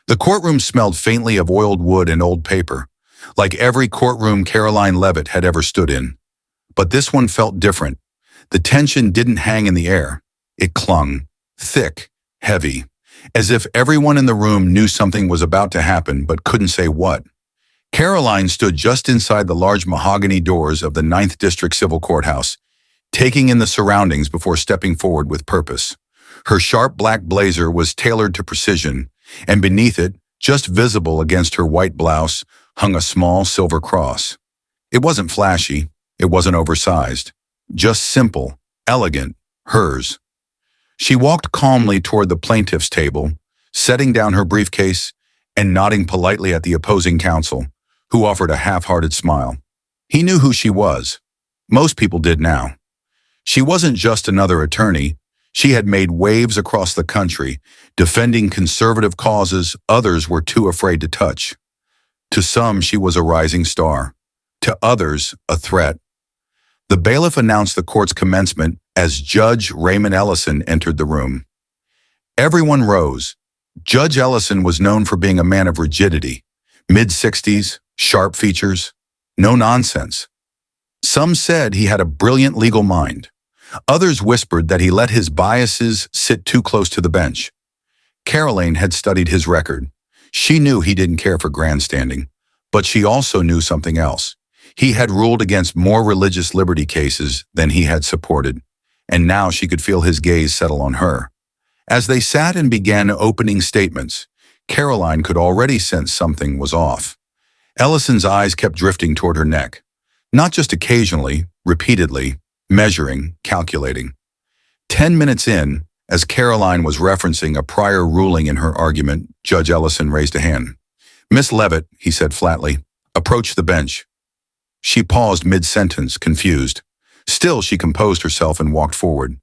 The courtroom smelled faintly of oiled wood and old paper, like every courtroom Karoline Leavitt had ever stood in. But this one felt different. The tension didn't hang in the air. It clung, thick, heavy, as if everyone in the room knew something was about to happen but couldn't say what. Karoline stood just inside the large mahogany doors of the 9th District Civil Courthouse, taking in the surroundings before stepping forward with purpose. Her sharp black blazer was tailored to precision, and beneath it, just visible against her white blouse, hung a small silver cross. It wasn't flashy, it wasn't oversized, just simple, elegant, hers. She walked calmly toward the plaintiff's table, setting down her briefcase and nodding politely at the opposing counsel, who offered a half-hearted smile. He knew who she was. Most people did now. She wasn't just another attorney. She had made waves across the country, defending conservative causes others were too afraid to touch. To some, she was a rising star. To others, a threat. The bailiff announced the court's commencement as Judge Raymond Ellison entered the room. Everyone rose. Judge Ellison was known for being a man of rigidity, mid-60s, sharp features, no nonsense. Some said he had a brilliant legal mind. Others whispered that he let his biases sit too close to the bench. Karoline had studied his record. She knew he didn't care for grandstanding, but she also knew something else. He had ruled against more religious liberty cases than he had supported, and now she could feel his gaze settle on her. As they sat and began opening statements, Karoline could already sense something was off. Ellison's eyes kept drifting toward her neck, not just occasionally, repeatedly, measuring, calculating. 10 minutes in, as Karoline was referencing a prior ruling in her argument, Judge Ellison raised a hand. "Miss Leavitt," he said flatly, "approach the bench." She paused mid-sentence, confused. Still, she composed herself and walked forward.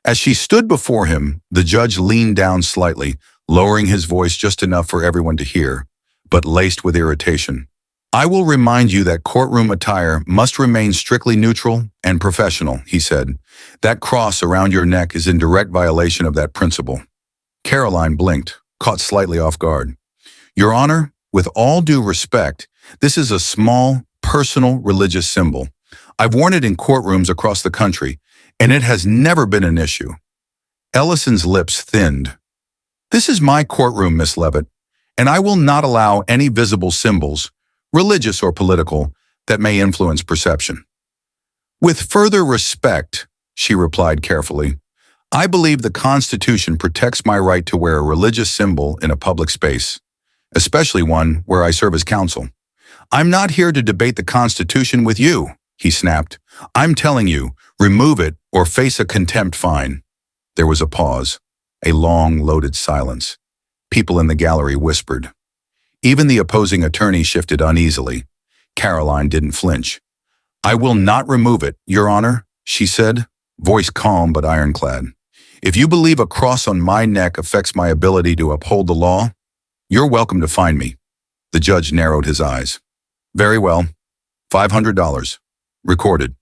As she stood before him, the judge leaned down slightly, lowering his voice just enough for everyone to hear, but laced with irritation. "I will remind you that courtroom attire must remain strictly neutral and professional," he said. "That cross around your neck is in direct violation of that principle." Karoline blinked, caught slightly off guard. "Your Honor, with all due respect, this is a small, personal religious symbol. I've worn it in courtrooms across the country, and it has never been an issue." Ellison's lips thinned. "This is my courtroom, Miss Leavitt, and I will not allow any visible symbols, religious or political, that may influence perception." "With further respect," she replied carefully, "I believe the Constitution protects my right to wear a religious symbol in a public space, especially one where I serve as counsel. I'm not here to debate the Constitution with you," he snapped. "I'm telling you, remove it or face a contempt fine." There was a pause, a long, loaded silence. People in the gallery whispered. Even the opposing attorney shifted uneasily. Karoline didn't flinch. "I will not remove it, Your Honor," she said, voice calm but ironclad. "If you believe a cross on my neck affects my ability to uphold the law, you're welcome to fine me." The judge narrowed his eyes. "Very well. $500. Recorded."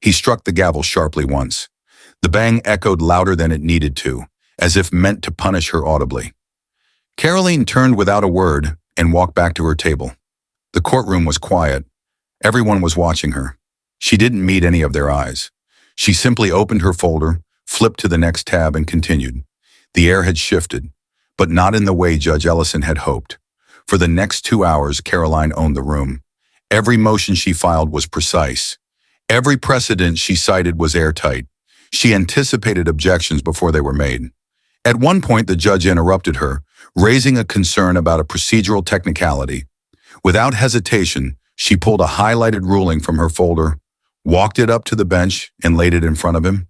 He struck the gavel sharply once. The bang echoed louder than it needed to, as if meant to punish her audibly. Karoline turned without a word and walked back to her table. The courtroom was quiet. Everyone was watching her. She didn't meet any of their eyes. She simply opened her folder, flipped to the next tab, and continued. The air had shifted, but not in the way Judge Ellison had hoped. For the next 2 hours, Karoline owned the room. Every motion she filed was precise. Every precedent she cited was airtight. She anticipated objections before they were made. At one point, the judge interrupted her, raising a concern about a procedural technicality. Without hesitation, she pulled a highlighted ruling from her folder, walked it up to the bench, and laid it in front of him.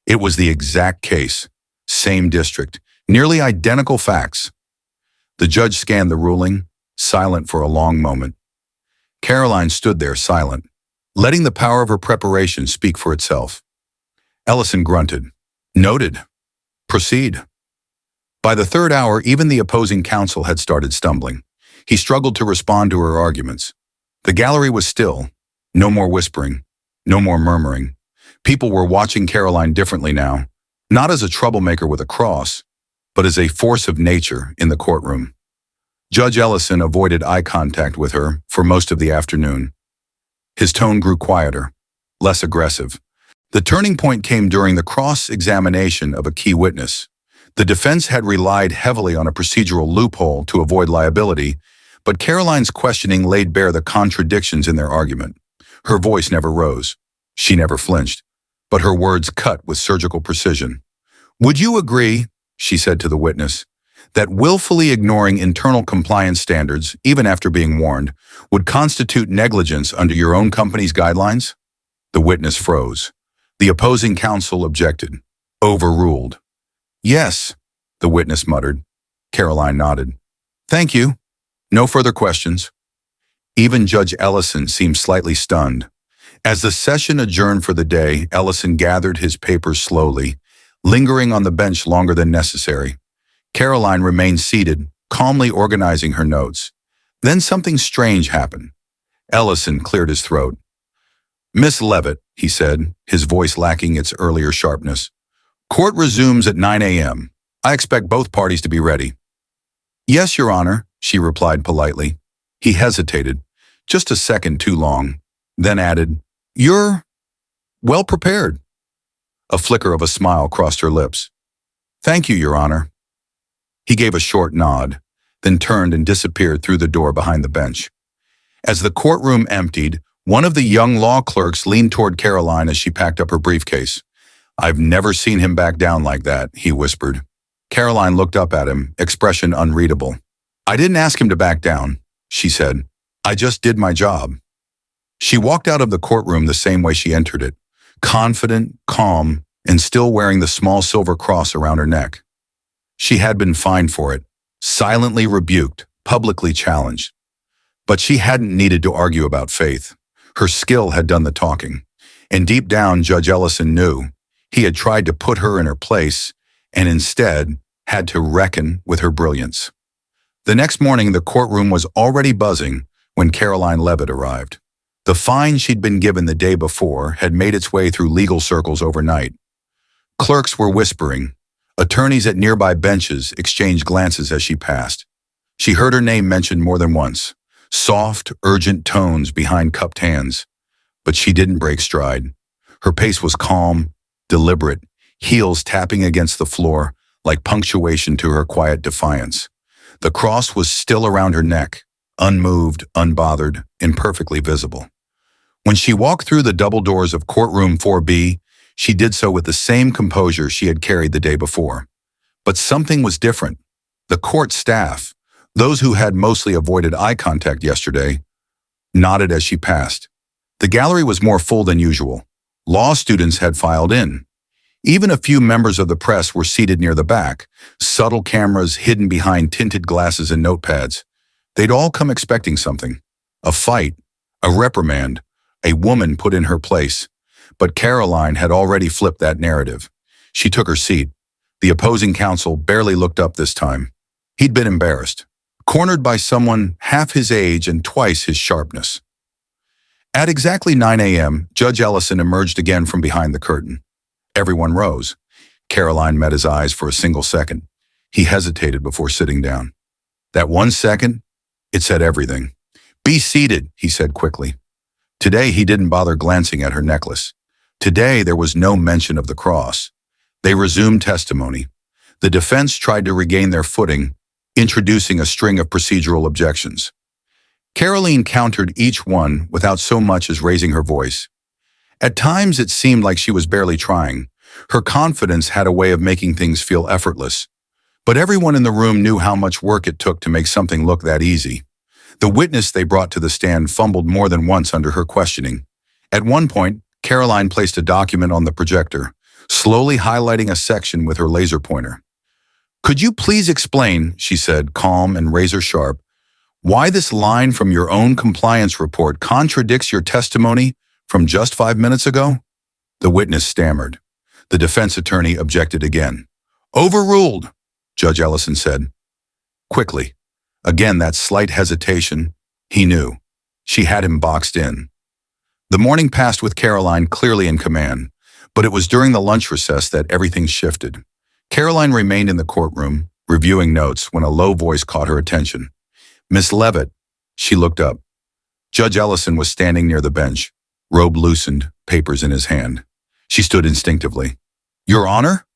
It was the exact case, same district, nearly identical facts. The judge scanned the ruling, silent for a long moment. Karoline stood there silent, letting the power of her preparation speak for itself. Ellison grunted. "Noted. Proceed." By the 3rd hour, even the opposing counsel had started stumbling. He struggled to respond to her arguments. The gallery was still. No more whispering. No more murmuring. People were watching Karoline differently now, not as a troublemaker with a cross, but as a force of nature in the courtroom. Judge Ellison avoided eye contact with her for most of the afternoon. His tone grew quieter, less aggressive. The turning point came during the cross-examination of a key witness. The defense had relied heavily on a procedural loophole to avoid liability, but Karoline's questioning laid bare the contradictions in their argument. Her voice never rose. She never flinched, but her words cut with surgical precision. "Would you agree," she said to the witness, "that willfully ignoring internal compliance standards, even after being warned, would constitute negligence under your own company's guidelines?" The witness froze. The opposing counsel objected. Overruled. "Yes," the witness muttered. Karoline nodded. "Thank you. No further questions." Even Judge Ellison seemed slightly stunned. As the session adjourned for the day, Ellison gathered his papers slowly, lingering on the bench longer than necessary. Karoline remained seated, calmly organizing her notes. Then something strange happened. Ellison cleared his throat. "Miss Leavitt," he said, his voice lacking its earlier sharpness. "Court resumes at 9 a.m. I expect both parties to be ready." "Yes, Your Honor," she replied politely. He hesitated, just a second too long, then added, "You're well prepared." A flicker of a smile crossed her lips. "Thank you, Your Honor." He gave a short nod, then turned and disappeared through the door behind the bench. As the courtroom emptied, one of the young law clerks leaned toward Karoline as she packed up her briefcase. "I've never seen him back down like that," he whispered. Karoline looked up at him, expression unreadable. "I didn't ask him to back down," she said. "I just did my job." She walked out of the courtroom the same way she entered it, confident, calm, and still wearing the small silver cross around her neck. She had been fined for it, silently rebuked, publicly challenged. But she hadn't needed to argue about faith. Her skill had done the talking. And deep down, Judge Ellison knew he had tried to put her in her place and instead had to reckon with her brilliance. The next morning, the courtroom was already buzzing when Karoline Leavitt arrived. The fine she'd been given the day before had made its way through legal circles overnight. Clerks were whispering. Attorneys at nearby benches exchanged glances as she passed. She heard her name mentioned more than once, soft, urgent tones behind cupped hands. But she didn't break stride. Her pace was calm, deliberate, heels tapping against the floor like punctuation to her quiet defiance. The cross was still around her neck, unmoved, unbothered, imperfectly visible. When she walked through the double doors of courtroom 4B, she did so with the same composure she had carried the day before. But something was different. The court staff, those who had mostly avoided eye contact yesterday, nodded as she passed. The gallery was more full than usual. Law students had filed in. Even a few members of the press were seated near the back, subtle cameras hidden behind tinted glasses and notepads. They'd all come expecting something. A fight, a reprimand, a woman put in her place. But Karoline had already flipped that narrative. She took her seat. The opposing counsel barely looked up this time. He'd been embarrassed, cornered by someone half his age and twice his sharpness. At exactly 9 a.m., Judge Ellison emerged again from behind the curtain. Everyone rose. Karoline met his eyes for a single second. He hesitated before sitting down. That 1 second, it said everything. "Be seated," he said quickly. Today he didn't bother glancing at her necklace. Today there was no mention of the cross. They resumed testimony. The defense tried to regain their footing, introducing a string of procedural objections. Karoline countered each one without so much as raising her voice. At times it seemed like she was barely trying. Her confidence had a way of making things feel effortless. But everyone in the room knew how much work it took to make something look that easy. The witness they brought to the stand fumbled more than once under her questioning. At one point, Karoline placed a document on the projector, slowly highlighting a section with her laser pointer. "Could you please explain," she said, calm and razor sharp, "why this line from your own compliance report contradicts your testimony from just 5 minutes ago?" The witness stammered. The defense attorney objected again. "Overruled," Judge Ellison said. Quickly. Again, that slight hesitation. He knew. She had him boxed in. The morning passed with Karoline clearly in command, but it was during the lunch recess that everything shifted. Karoline remained in the courtroom, reviewing notes, when a low voice caught her attention. Miss Leavitt. She looked up. Judge Ellison was standing near the bench, robe loosened, papers in his hand. She stood instinctively. Your Honor?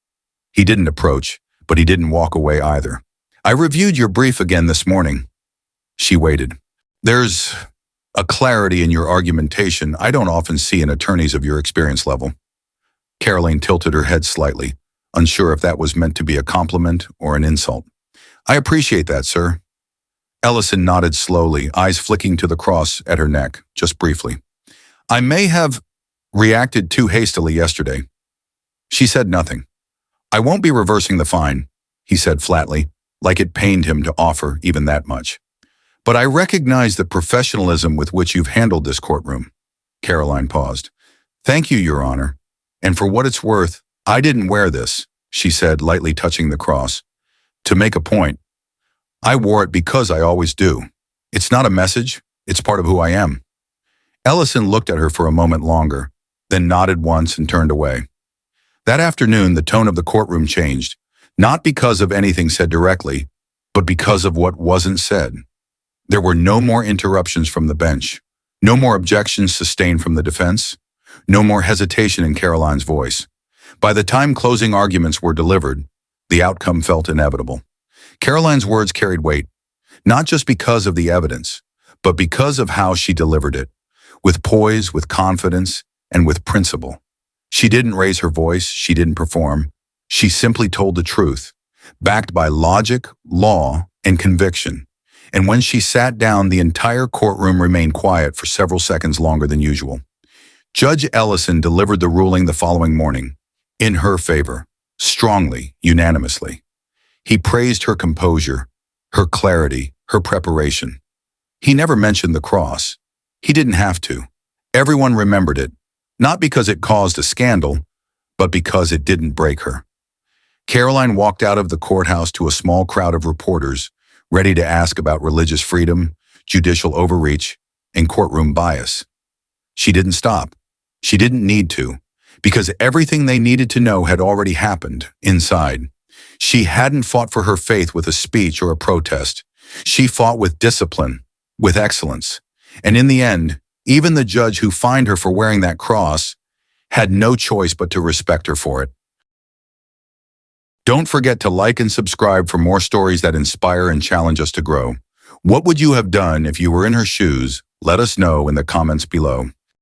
He didn't approach, but he didn't walk away either. I reviewed your brief again this morning. She waited. There's a clarity in your argumentation I don't often see in attorneys of your experience level. Karoline tilted her head slightly, unsure if that was meant to be a compliment or an insult. I appreciate that, sir. Ellison nodded slowly, eyes flicking to the cross at her neck, just briefly. I may have reacted too hastily yesterday. She said nothing. I won't be reversing the fine, he said flatly, like it pained him to offer even that much. But I recognize the professionalism with which you've handled this courtroom. Karoline paused. Thank you, Your Honor. And for what it's worth, I didn't wear this, she said, lightly touching the cross. To make a point, I wore it because I always do. It's not a message, it's part of who I am. Ellison looked at her for a moment longer, then nodded once and turned away. That afternoon, the tone of the courtroom changed, not because of anything said directly, but because of what wasn't said. There were no more interruptions from the bench, no more objections sustained from the defense, no more hesitation in Karoline's voice. By the time closing arguments were delivered, the outcome felt inevitable. Karoline's words carried weight, not just because of the evidence, but because of how she delivered it, with poise, with confidence, and with principle. She didn't raise her voice, she didn't perform. She simply told the truth, backed by logic, law, and conviction. And when she sat down, the entire courtroom remained quiet for several seconds longer than usual. Judge Ellison delivered the ruling the following morning, in her favor, strongly, unanimously. He praised her composure, her clarity, her preparation. He never mentioned the cross. He didn't have to. Everyone remembered it, not because it caused a scandal, but because it didn't break her. Karoline walked out of the courthouse to a small crowd of reporters, ready to ask about religious freedom, judicial overreach, and courtroom bias. She didn't stop. She didn't need to, because everything they needed to know had already happened inside. She hadn't fought for her faith with a speech or a protest. She fought with discipline, with excellence. And in the end, even the judge who fined her for wearing that cross had no choice but to respect her for it. Don't forget to like and subscribe for more stories that inspire and challenge us to grow. What would you have done if you were in her shoes? Let us know in the comments below.